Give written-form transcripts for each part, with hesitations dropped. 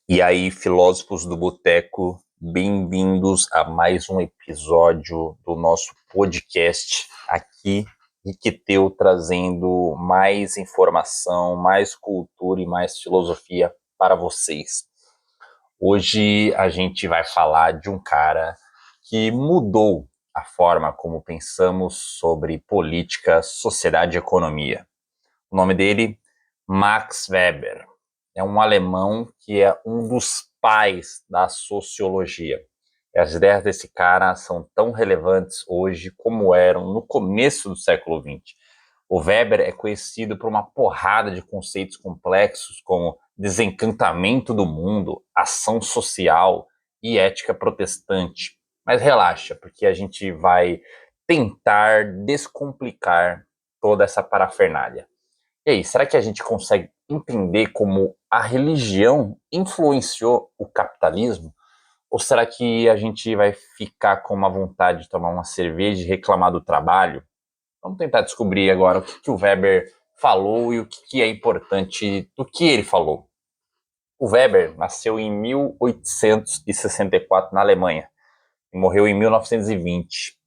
E aí, filósofos do Boteco, bem-vindos a mais um episódio do nosso podcast aqui, Riqueteu, trazendo mais informação, mais cultura e mais filosofia para vocês. Hoje a gente vai falar de um cara que mudou a forma como pensamos sobre política, sociedade e economia. O nome dele, Max Weber. É um alemão que é um dos pais da sociologia. E as ideias desse cara são tão relevantes hoje como eram no começo do século XX. O Weber é conhecido por uma porrada de conceitos complexos como desencantamento do mundo, ação social e ética protestante. Mas relaxa, porque a gente vai tentar descomplicar toda essa parafernália. E aí, será que a gente consegue entender como a religião influenciou o capitalismo? Ou será que a gente vai ficar com uma vontade de tomar uma cerveja e reclamar do trabalho? Vamos tentar descobrir agora o que o Weber falou e o que é importante do que ele falou. O Weber nasceu em 1864 na Alemanha e morreu em 1920.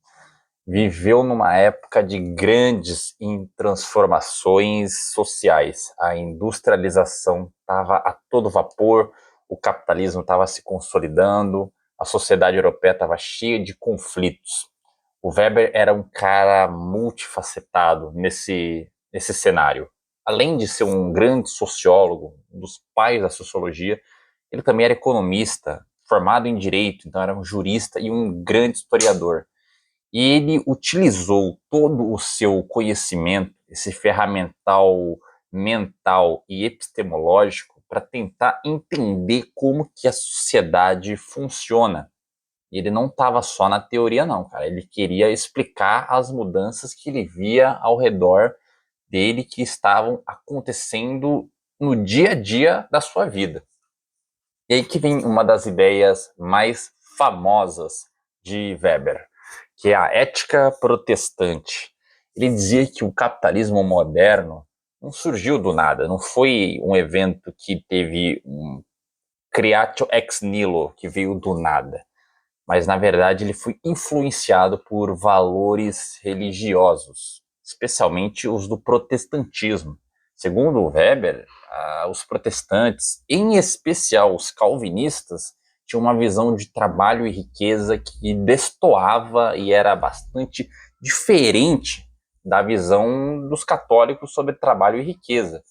Viveu numa época de grandes transformações sociais. A industrialização estava a todo vapor, o capitalismo estava se consolidando, a sociedade europeia estava cheia de conflitos. O Weber era um cara multifacetado nesse cenário. Além de ser um grande sociólogo, um dos pais da sociologia, ele também era economista, formado em direito, então era um jurista e um grande historiador. E ele utilizou todo o seu conhecimento, esse ferramental mental e epistemológico, para tentar entender como que a sociedade funciona. E ele não estava só na teoria, não, cara. Ele queria explicar as mudanças que ele via ao redor dele que estavam acontecendo no dia a dia da sua vida. E aí que vem uma das ideias mais famosas de Weber, que é a ética protestante. Ele dizia que o capitalismo moderno não surgiu do nada, não foi um evento que teve um creatio ex nihilo, que veio do nada, mas na verdade ele foi influenciado por valores religiosos, especialmente os do protestantismo. Segundo Weber, os protestantes, em especial os calvinistas, tinham uma visão de trabalho e riqueza que destoava e era bastante diferente da visão dos católicos sobre trabalho e riqueza.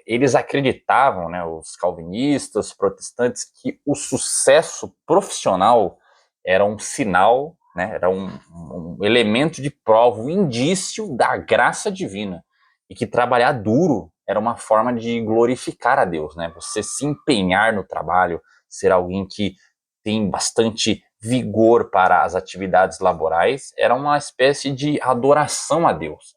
Eles acreditavam, né, os calvinistas, os protestantes, que o sucesso profissional era um sinal, né, era um elemento de prova, um indício da graça divina. E que trabalhar duro era uma forma de glorificar a Deus, né? Você se empenhar no trabalho, ser alguém que tem bastante vigor para as atividades laborais, era uma espécie de adoração a Deus.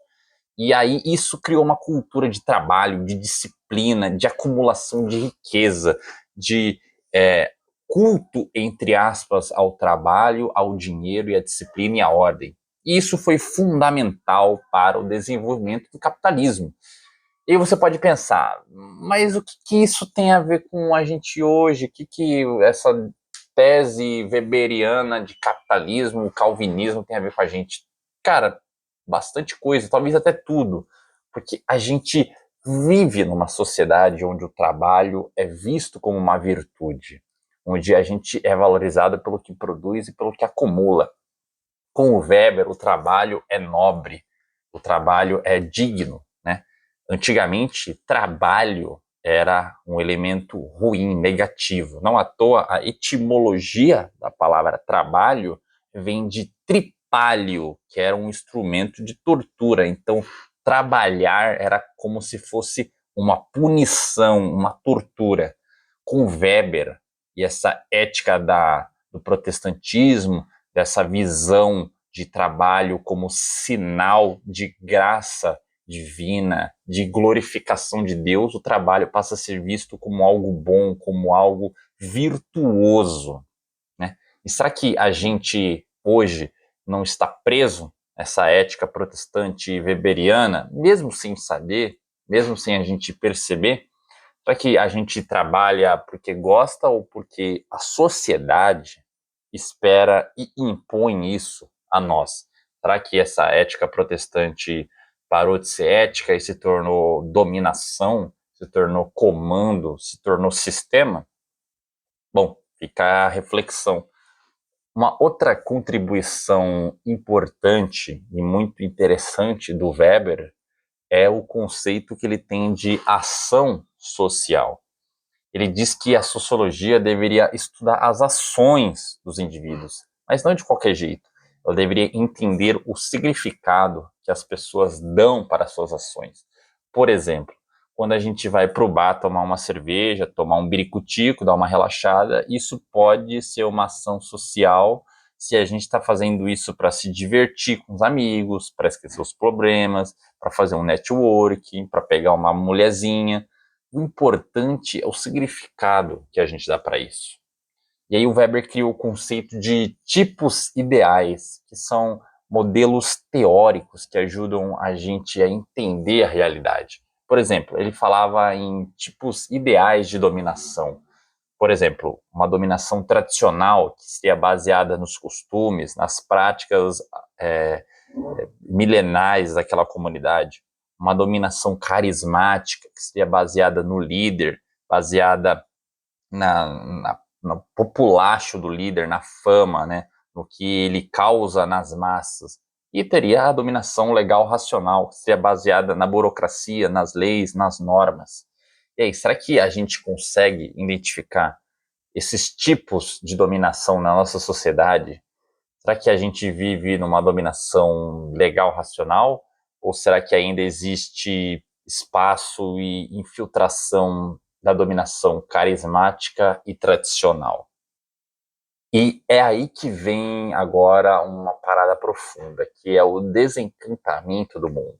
E aí isso criou uma cultura de trabalho, de disciplina, de acumulação de riqueza, de culto, entre aspas, ao trabalho, ao dinheiro e à disciplina e à ordem. E isso foi fundamental para o desenvolvimento do capitalismo. E você pode pensar, mas o que isso tem a ver com a gente hoje? O que essa tese weberiana de capitalismo, calvinismo tem a ver com a gente? Cara, bastante coisa, talvez até tudo, porque a gente vive numa sociedade onde o trabalho é visto como uma virtude, onde a gente é valorizado pelo que produz e pelo que acumula. Com o Weber, o trabalho é nobre, o trabalho é digno, né? Antigamente, trabalho era um elemento ruim, negativo. Não à toa, a etimologia da palavra trabalho vem de tripalho, que era um instrumento de tortura. Então, trabalhar era como se fosse uma punição, uma tortura. Com Weber e essa ética do protestantismo, dessa visão de trabalho como sinal de graça divina, de glorificação de Deus, o trabalho passa a ser visto como algo bom, como algo virtuoso, né? E será que a gente hoje não está preso nessa ética protestante weberiana, mesmo sem saber, mesmo sem a gente perceber? Será que a gente trabalha porque gosta ou porque a sociedade espera e impõe isso a nós? Será que essa ética protestante parou de ser ética e se tornou dominação, se tornou comando, se tornou sistema? Bom, fica a reflexão. Uma outra contribuição importante e muito interessante do Weber é o conceito que ele tem de ação social. Ele diz que a sociologia deveria estudar as ações dos indivíduos, mas não de qualquer jeito. Ela deveria entender o significado que as pessoas dão para as suas ações. Por exemplo, quando a gente vai para o bar tomar uma cerveja, tomar um biricutico, dar uma relaxada, isso pode ser uma ação social se a gente está fazendo isso para se divertir com os amigos, para esquecer os problemas, para fazer um networking, para pegar uma mulherzinha. O importante é o significado que a gente dá para isso. E aí o Weber criou o conceito de tipos ideais, que são modelos teóricos que ajudam a gente a entender a realidade. Por exemplo, ele falava em tipos ideais de dominação. Por exemplo, uma dominação tradicional, que seria baseada nos costumes, nas práticas é, milenares daquela comunidade. Uma dominação carismática, que seria baseada no líder, baseada no populacho do líder, na fama, né, no que ele causa nas massas. E teria a dominação legal racional, que seria baseada na burocracia, nas leis, nas normas. E aí, será que a gente consegue identificar esses tipos de dominação na nossa sociedade? Será que a gente vive numa dominação legal, racional? Ou será que ainda existe espaço e infiltração da dominação carismática e tradicional? E é aí que vem agora uma parada profunda, que é o desencantamento do mundo.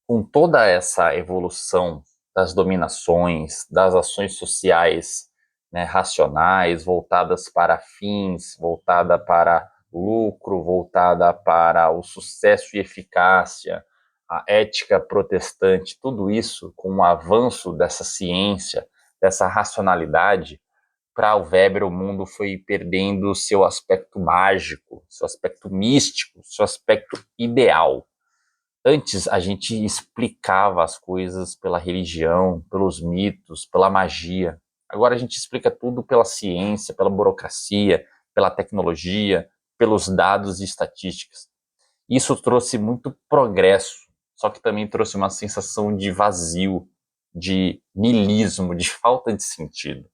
Com toda essa evolução das dominações, das ações sociais, né, racionais, voltadas para fins, voltada para lucro, voltada para o sucesso e eficácia, a ética protestante, tudo isso com o avanço dessa ciência, dessa racionalidade, para o Weber o mundo foi perdendo seu aspecto mágico, seu aspecto místico, seu aspecto ideal. Antes a gente explicava as coisas pela religião, pelos mitos, pela magia. Agora a gente explica tudo pela ciência, pela burocracia, pela tecnologia, pelos dados e estatísticas. Isso trouxe muito progresso, só que também trouxe uma sensação de vazio, de niilismo, de falta de sentido.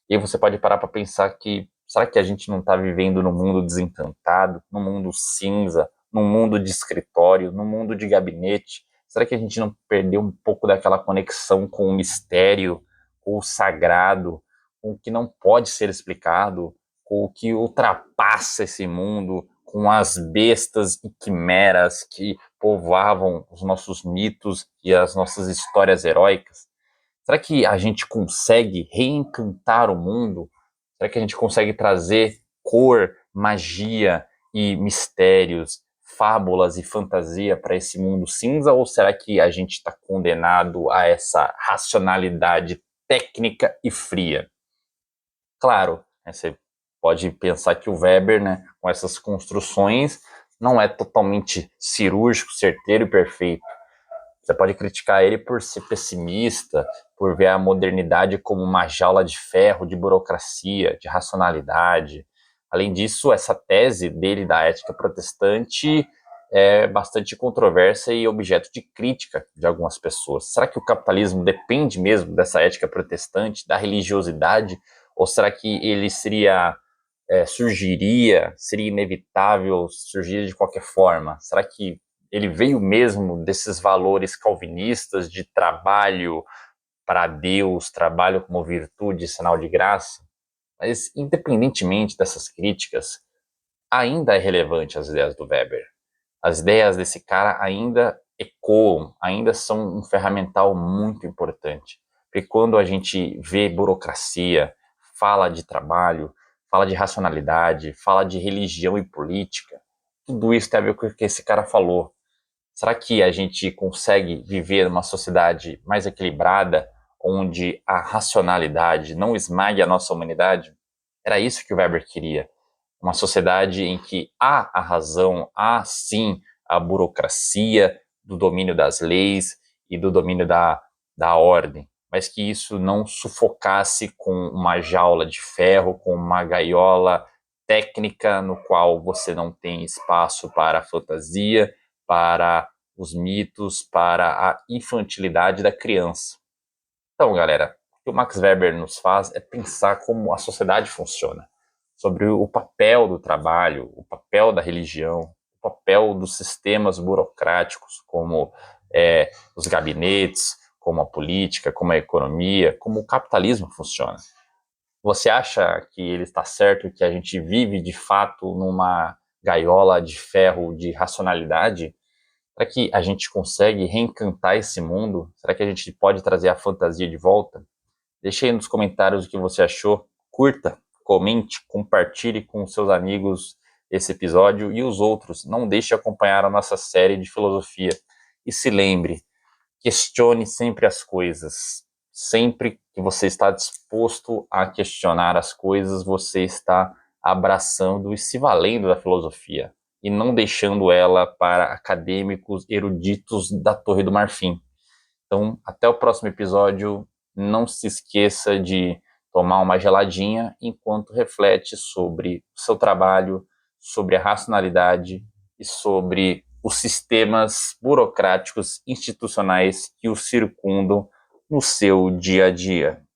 E aí você pode parar para pensar que será que a gente não está vivendo num mundo desencantado, num mundo cinza, num mundo de escritório, num mundo de gabinete? Será que a gente não perdeu um pouco daquela conexão com o mistério, com o sagrado, com o que não pode ser explicado, com o que ultrapassa esse mundo, com as bestas e quimeras que povoavam os nossos mitos e as nossas histórias heróicas? Será que a gente consegue reencantar o mundo? Será que a gente consegue trazer cor, magia e mistérios, fábulas e fantasia para esse mundo cinza? Ou será que a gente está condenado a essa racionalidade técnica e fria? Claro, né, você pode pensar que o Weber, né, com essas construções, não é totalmente cirúrgico, certeiro e perfeito. Você pode criticar ele por ser pessimista, por ver a modernidade como uma jaula de ferro, de burocracia, de racionalidade. Além disso, essa tese dele da ética protestante é bastante controversa e objeto de crítica de algumas pessoas. Será que o capitalismo depende mesmo dessa ética protestante, da religiosidade? Ou será que ele seria inevitável surgir de qualquer forma? Será que ele veio mesmo desses valores calvinistas de trabalho para Deus, trabalho como virtude, sinal de graça? Mas, independentemente dessas críticas, ainda é relevante as ideias do Weber. As ideias desse cara ainda ecoam, ainda são um ferramental muito importante. Porque quando a gente vê burocracia, fala de trabalho, fala de racionalidade, fala de religião e política, tudo isso tem a ver com o que esse cara falou. Será que a gente consegue viver numa sociedade mais equilibrada, onde a racionalidade não esmague a nossa humanidade? Era isso que o Weber queria. Uma sociedade em que há a razão, há sim a burocracia do domínio das leis e do domínio da ordem, mas que isso não sufocasse com uma jaula de ferro, com uma gaiola técnica no qual você não tem espaço para a fantasia, para os mitos, para a infantilidade da criança. Então, galera, o que o Max Weber nos faz é pensar como a sociedade funciona, sobre o papel do trabalho, o papel da religião, o papel dos sistemas burocráticos, como os gabinetes, como a política, como a economia, como o capitalismo funciona. Você acha que ele está certo, que a gente vive de fato numa gaiola de ferro de racionalidade? Será que a gente consegue reencantar esse mundo? Será que a gente pode trazer a fantasia de volta? Deixe aí nos comentários o que você achou. Curta, comente, compartilhe com seus amigos esse episódio e os outros. Não deixe de acompanhar a nossa série de filosofia. E se lembre, questione sempre as coisas. Sempre que você está disposto a questionar as coisas, você está abraçando e se valendo da filosofia e não deixando ela para acadêmicos eruditos da Torre do Marfim. Então, até o próximo episódio. Não se esqueça de tomar uma geladinha enquanto reflete sobre o seu trabalho, sobre a racionalidade e sobre os sistemas burocráticos institucionais que o circundam no seu dia a dia.